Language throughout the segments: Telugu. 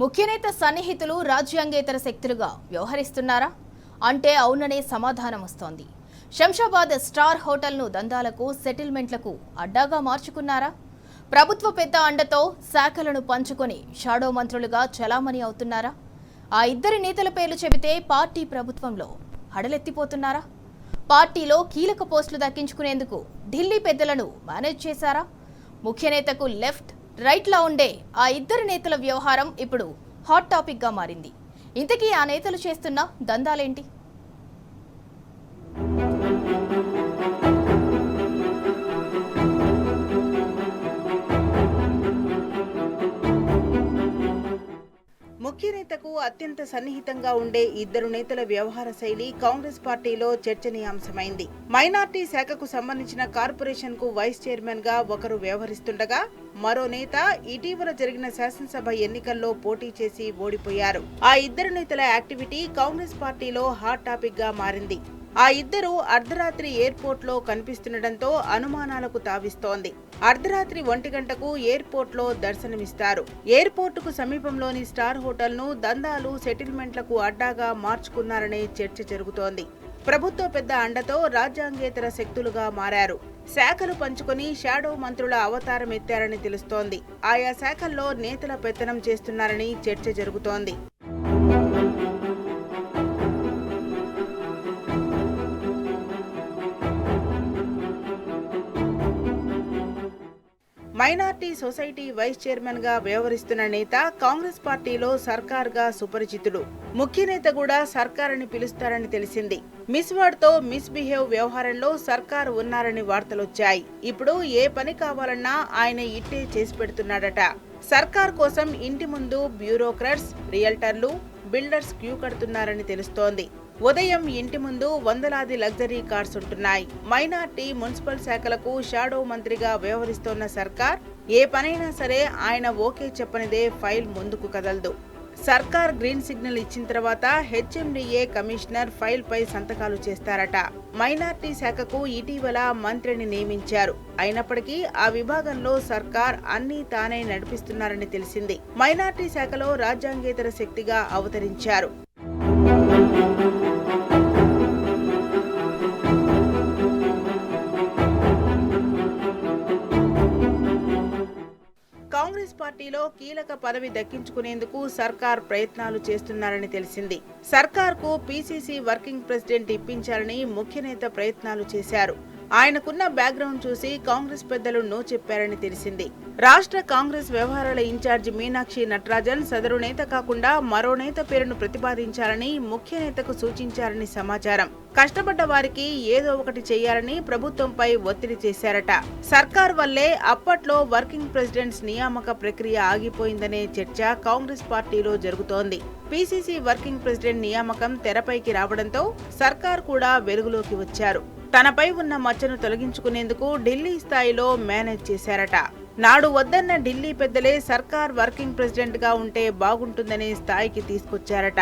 ముఖ్యనేత సన్నిహితులు రాజ్యాంగేతర శక్తులుగా వ్యవహరిస్తున్నారా అంటే అవుననే సమాధానం వస్తోంది. శంషాబాద్ స్టార్ హోటల్ను దందాలకు సెటిల్మెంట్లకు అడ్డాగా మార్చుకున్నారా? ప్రభుత్వ పెద్ద అండతో శాఖలను పంచుకొని షాడో మంత్రులుగా చలామణి అవుతున్నారా? ఆ ఇద్దరి నేతల పేర్లు చెబితే పార్టీ ప్రభుత్వంలో హడలెత్తిపోతున్నారా? పార్టీలో కీలక పోస్టులు దక్కించుకునేందుకు ఢిల్లీ పెద్దలను మేనేజ్ చేశారా? ముఖ్యనేతకు లెఫ్ట్ రైట్లా ఉండే ఆ ఇద్దరు నేతల వ్యవహారం ఇప్పుడు హాట్ టాపిక్ గా మారింది. ఇంతకీ ఆ నేతలు చేస్తున్న దందాలేంటి? ముఖ్యనేతకు అత్యంత సన్నిహితంగా ఉండే ఇద్దరు నేతల వ్యవహార శైలి కాంగ్రెస్ పార్టీలో చర్చనీయాంశమైంది. మైనార్టీ శాఖకు సంబంధించిన కార్పొరేషన్ కు వైస్ చైర్మన్ గా ఒకరు వ్యవహరిస్తుండగా మరో నేత ఇటీవల జరిగిన శాసనసభ ఎన్నికల్లో పోటీ చేసి ఓడిపోయారు. ఆ ఇద్దరు నేతల యాక్టివిటీ కాంగ్రెస్ పార్టీలో హాట్ టాపిక్ గా మారింది. ఆ ఇద్దరు అర్ధరాత్రి ఎయిర్పోర్ట్ లో కనిపిస్తుండటంతో అనుమానాలకు తావిస్తోంది. అర్ధరాత్రి 1 గంటకు ఎయిర్పోర్ట్ లో దర్శనమిస్తారు. ఎయిర్పోర్ట్ కు సమీపంలోని స్టార్ హోటల్ ను దందాలు సెటిల్మెంట్లకు అడ్డాగా మార్చుకున్నారనే చర్చ జరుగుతోంది. ప్రభుత్వ పెద్ద అండతో రాజ్యాంగేతర శక్తులుగా మారారు. శాఖలు పంచుకొని షాడో మంత్రుల అవతారం ఎత్తారని తెలుస్తోంది. ఆయా శాఖల్లో నేతల పెత్తనం చేస్తున్నారని చర్చ జరుగుతోంది. మైనార్టీ సొసైటీ వైస్ చైర్మన్ గా వ్యవహరిస్తున్న నేత కాంగ్రెస్ పార్టీలో సర్కార్ గా సుపరిచితుడు. ముఖ్యనేత కూడా సర్కార్ అని పిలుస్తారని తెలిసింది. మిస్ వర్డ్ తో మిస్ బిహేవ్ వ్యవహారంలో సర్కార్ ఉన్నారని వార్తలొచ్చాయి. ఇప్పుడు ఏ పని కావాలన్నా ఆయన ఇట్టే చేసి పెడుతున్నాడట. సర్కార్ కోసం ఇంటి ముందు బ్యూరోక్రాట్స్, రియల్టర్లు, బిల్డర్స్ క్యూ కడుతున్నారని తెలుస్తోంది. ఉదయం ఇంటి ముందు వందలాది లగ్జరీ కార్స్ ఉంటున్నాయి. మైనార్టీ, మున్సిపల్ శాఖలకు షాడో మంత్రిగా వ్యవహరిస్తోన్న సర్కార్ ఏ పనైనా సరే ఆయన ఓకే చెప్పనిదే ఫైల్ ముందుకు కదలదు. సర్కార్ గ్రీన్ సిగ్నల్ ఇచ్చిన తర్వాత హెచ్ఎండిఏ కమిషనర్ ఫైల్ పై సంతకాలు చేస్తారట. మైనార్టీ శాఖకు ఇటీవల మంత్రిని నియమించారు. అయినప్పటికీ ఆ విభాగంలో సర్కార్ అన్నీ తానే నడిపిస్తున్నారని తెలిసింది. మైనార్టీ శాఖలో రాజ్యాంగేతర శక్తిగా అవతరించారు. కాంగ్రెస్ పార్టీలో కీలక పదవి దక్కించుకునేందుకు సర్కార్ ప్రయత్నాలు చేస్తున్నారని తెలిసింది. సర్కార్కు పీసీసీ వర్కింగ్ ప్రెసిడెంట్ ఇప్పించాలని ముఖ్యనేత ప్రయత్నాలు చేశారు. ఆయనకున్న బ్యాక్గ్రౌండ్ చూసి కాంగ్రెస్ పెద్దలు నో చెప్పారని తెలిసింది. రాష్ట్ర కాంగ్రెస్ వ్యవహారాల ఇన్ఛార్జి మీనాక్షి నటరాజన్ సదరు నేత కాకుండా మరో నేత పేరును ప్రతిపాదించాలని ముఖ్యనేతకు సూచించారని సమాచారం. కష్టపడ్డ వారికి ఏదో ఒకటి చేయాలని ప్రభుత్వంపై ఒత్తిడి చేశారట. సర్కార్ వల్లే అప్పట్లో వర్కింగ్ ప్రెసిడెంట్స్ నియామక ప్రక్రియ ఆగిపోయిందనే చర్చ కాంగ్రెస్ పార్టీలో జరుగుతోంది. పీసీసీ వర్కింగ్ ప్రెసిడెంట్ నియామకం తెరపైకి రావడంతో సర్కార్ కూడా వెలుగులోకి వచ్చారు. తనపై ఉన్న మచ్చను తొలగించుకునేందుకు ఢిల్లీ స్థాయిలో మేనేజ్ చేశారట. నాడు వద్దన్న ఢిల్లీ పెద్దలే సర్కార్ వర్కింగ్ ప్రెసిడెంట్ గా ఉంటే బాగుంటుందనే స్థాయికి తీసుకొచ్చారట.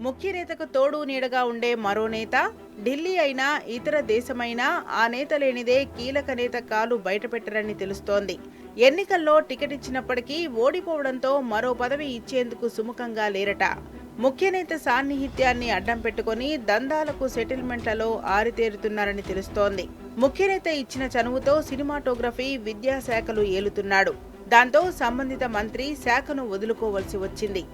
ముఖ్యనేతకు తోడు నీడగా ఉండే మరో నేత ఢిల్లీ అయినా ఇతర దేశమైనా ఆ నేత లేనిదే కీలక నేత కాలు బయటపెట్టరని తెలుస్తోంది. ఎన్నికల్లో టికెట్ ఇచ్చినప్పటికీ ఓడిపోవడంతో మరో పదవి ఇచ్చేందుకు సుముఖంగా లేరట. ముఖ్యనేత సాన్నిహిత్యాన్ని అడ్డం పెట్టుకుని దందాలకు సెటిల్మెంట్లలో ఆరితేరుతున్నారని తెలుస్తోంది. ముఖ్యనేత ఇచ్చిన చనువుతో సినిమాటోగ్రఫీ, విద్యాశాఖలు ఏలుతున్నాడు. దాంతో సంబంధిత మంత్రి శాఖను వదులుకోవలసి వచ్చింది.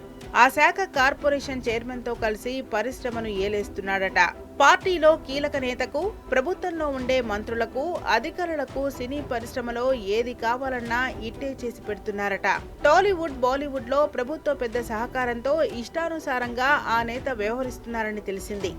ఆ శాఖ కార్పొరేషన్ చైర్మన్ తో కలిసి పరిశ్రమను ఏలేస్తున్నాడట. పార్టీలో కీలక నేతకు, ప్రభుత్వంలో ఉండే మంత్రులకు, అధికారులకు సినీ పరిశ్రమలో ఏది కావాలన్నా ఇట్టే చేసి పెడుతున్నారట. టాలీవుడ్, బాలీవుడ్ లో ప్రభుత్వ పెద్ద సహకారంతో ఇష్టానుసారంగా ఆ నేత వ్యవహరిస్తున్నారని తెలిసింది.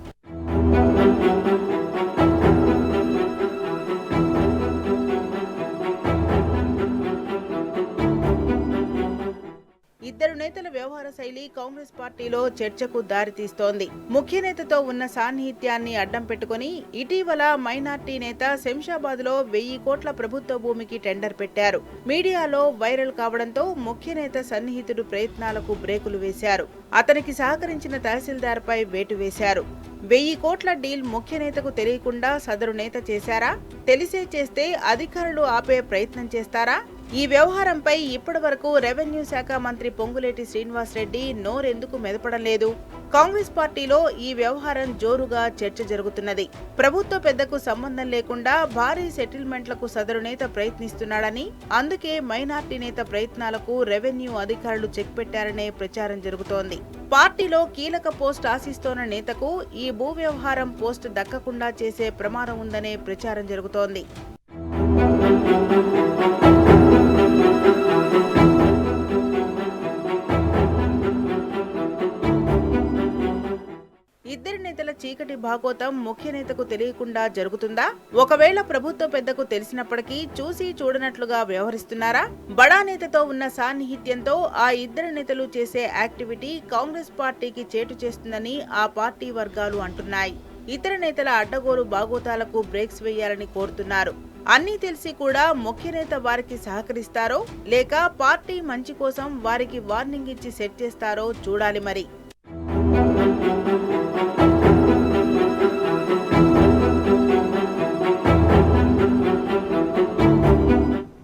ఇద్దరు నేతల వ్యవహార శైలి కాంగ్రెస్ పార్టీలో చర్చకు దారితీస్తోంది. ముఖ్య నేతతో ఉన్న సాన్నిహిత్యాన్ని అడ్డం పెట్టుకుని ఇటీవల మైనార్టీ నేత శంషాబాద్ లో 1000 కోట్ల ప్రభుత్వ భూమికి టెండర్ పెట్టారు. మీడియాలో వైరల్ కావడంతో ముఖ్య నేత సన్నిహితుడు ప్రయత్నాలకు బ్రేకులు వేశారు. అతనికి సహకరించిన తహసీల్దార్ పై వేటు వేశారు. 1000 కోట్ల డీల్ ముఖ్య నేతకు తెలియకుండా సదరు నేత చేశారా? తెలిసే చేస్తే అధికారులు ఆపే ప్రయత్నం చేస్తారా? ఈ వ్యవహారంపై ఇప్పటివరకు రెవెన్యూ శాఖ మంత్రి పొంగులేటి శ్రీనివాస్ రెడ్డి నోరెందుకు మెదపడం లేదు? కాంగ్రెస్ పార్టీలో ఈ వ్యవహారం జోరుగా చర్చ జరుగుతున్నది. ప్రభుత్వ పెద్దకు సంబంధం లేకుండా భారీ సెటిల్మెంట్లకు సదరు నేత ప్రయత్నిస్తున్నాడని, అందుకే మైనార్టీ నేత ప్రయత్నాలకు రెవెన్యూ అధికారులు చెక్ పెట్టారనే ప్రచారం జరుగుతోంది. పార్టీలో కీలక పోస్ట్ ఆశిస్తోన్న నేతకు ఈ భూ వ్యవహారం పోస్ట్ దక్కకుండా చేసే ప్రమాదం ఉందనే ప్రచారం జరుగుతోంది. ఇద్దరి నేతల చీకటి భాగోతం ముఖ్య నేతకు తెలియకుండా జరుగుతుందా? ఒకవేళ ప్రభుత్వ పెద్దకు తెలిసినప్పటికీ చూసి చూడనట్లుగా వ్యవహరిస్తున్నారా? బడా నేతతో ఉన్న సాన్నిహిత్యంతో ఆ ఇద్దరు నేతలు చేసే యాక్టివిటీ కాంగ్రెస్ పార్టీకి చేటు చేస్తుందని ఆ పార్టీ వర్గాలు అంటున్నాయి. ఇతర నేతల అడ్డగోలు బాగోతాలకు బ్రేక్స్ వేయాలని కోరుతున్నారు. అన్నీ తెలిసి కూడా ముఖ్య నేత వారికి సహకరిస్తారో లేక పార్టీ మంచి కోసం వారికి వార్నింగ్ ఇచ్చి సెట్ చేస్తారో చూడాలి మరి.